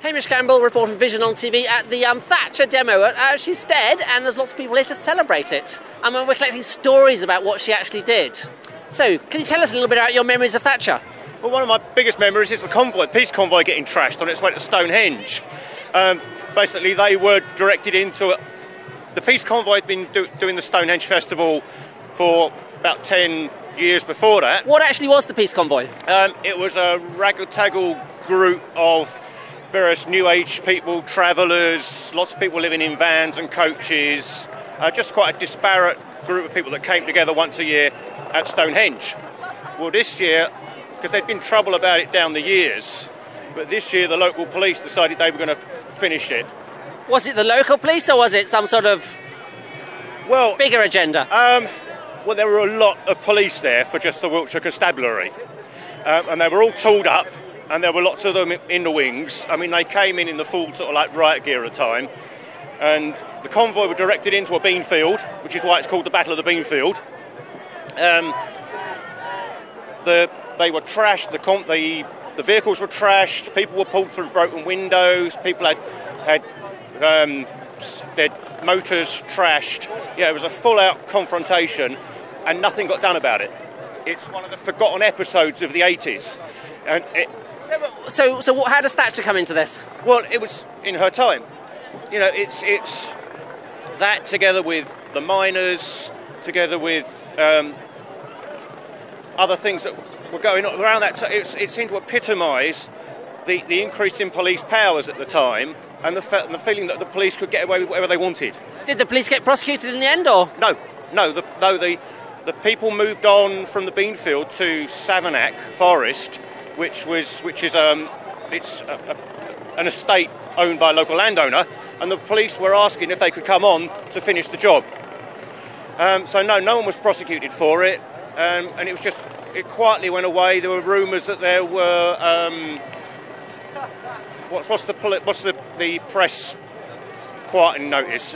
Hamish Campbell reporting Vision on TV at the Thatcher demo. She's dead, and there's lots of people here to celebrate it. We're collecting stories about what she actually did. So, can you tell us a little bit about your memories of Thatcher? Well, one of my biggest memories is the convoy, peace convoy, getting trashed on its way to Stonehenge. Basically, they were directed into the peace convoy had been doing the Stonehenge Festival for about 10 years before that. What actually was the peace convoy? It was a raggle-taggle group of various New Age people, travellers, lots of people living in vans and coaches, just quite a disparate group of people that came together once a year at Stonehenge. Well, this year, because there'd been trouble about it down the years, but this year the local police decided they were going to finish it. Was it the local police, or was it some sort of bigger agenda? Well, there were a lot of police there for just the Wiltshire Constabulary, and they were all tooled up, and there were lots of them in the wings. I mean, they came in the full sort of like riot gear at the time, and the convoy were directed into a bean field, which is why it's called the Battle of the Bean Field. They were trashed. The vehicles were trashed. People were pulled through broken windows. People had their motors trashed. Yeah, it was a full-out confrontation, and nothing got done about it. It's one of the forgotten episodes of the 80s. And So how does Thatcher come into this? well, it was in her time. You know, it's that together with the miners, together with other things that were going on around that time. It seemed to epitomise the increase in police powers at the time, and the feeling that the police could get away with whatever they wanted. Did the police get prosecuted in the end, or? No. The people moved on from the Beanfield to Savernake Forest, which is an estate owned by a local landowner, and the police were asking if they could come on to finish the job. So no one was prosecuted for it, and it quietly went away. There were rumours that there were what's the press quieting notice?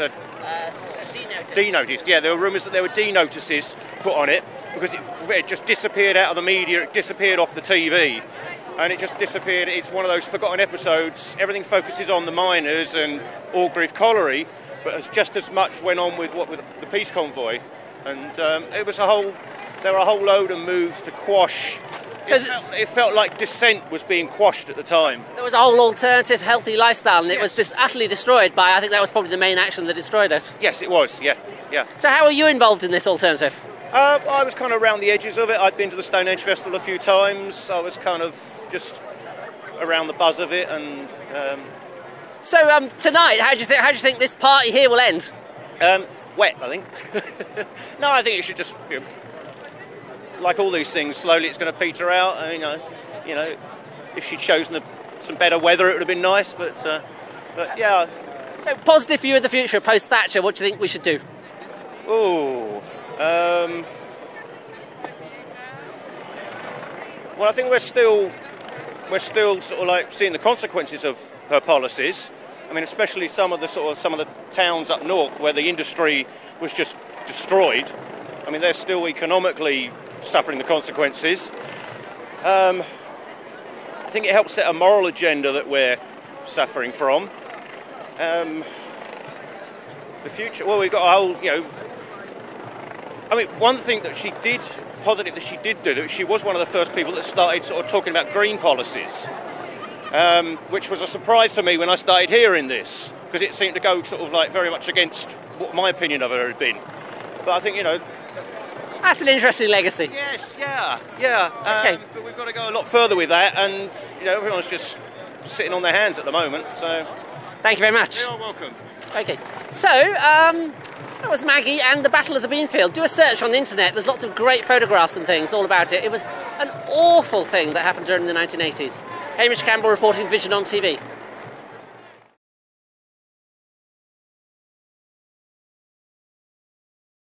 D-notice. Yeah, there were rumours that there were D-notices put on it because it just disappeared out of the media, it disappeared off the TV, and it just disappeared. It's one of those forgotten episodes. Everything focuses on the miners and Orgreave Colliery, but just as much went on with the peace convoy, and there were a whole load of moves to quash. It felt like dissent was being quashed at the time. There was a whole alternative, healthy lifestyle, and it was just utterly destroyed by, I think that was probably the main action that destroyed it. Yes, it was, yeah. So how were you involved in this alternative? I was kind of around the edges of it. I'd been to the Stonehenge Festival a few times. I was kind of just around the buzz of it, and... So tonight, how do you think this party here will end? Wet, I think. No, I think it should just... like all these things, slowly it's going to peter out. You know, if she'd chosen some better weather, it would have been nice. But yeah. So positive view of the future post Thatcher. What do you think we should do? Well, I think we're still sort of like seeing the consequences of her policies. I mean, especially some of the towns up north where the industry was just destroyed. I mean, they're still economically suffering the consequences. I think it helps set a moral agenda that we're suffering from. The future, well, we've got a whole, I mean, one thing that she did, positive that she did do, that she was one of the first people that started sort of talking about green policies, which was a surprise to me when I started hearing this, because it seemed to go sort of like very much against what my opinion of her had been. But I think, that's an interesting legacy. Yes, yeah. Okay. But we've got to go a lot further with that, and everyone's just sitting on their hands at the moment. So, thank you very much. You're welcome. Okay, so that was Maggie and the Battle of the Beanfield. Do a search on the internet. There's lots of great photographs and things all about it. It was an awful thing that happened during the 1980s. Hamish Campbell reporting Vision on TV.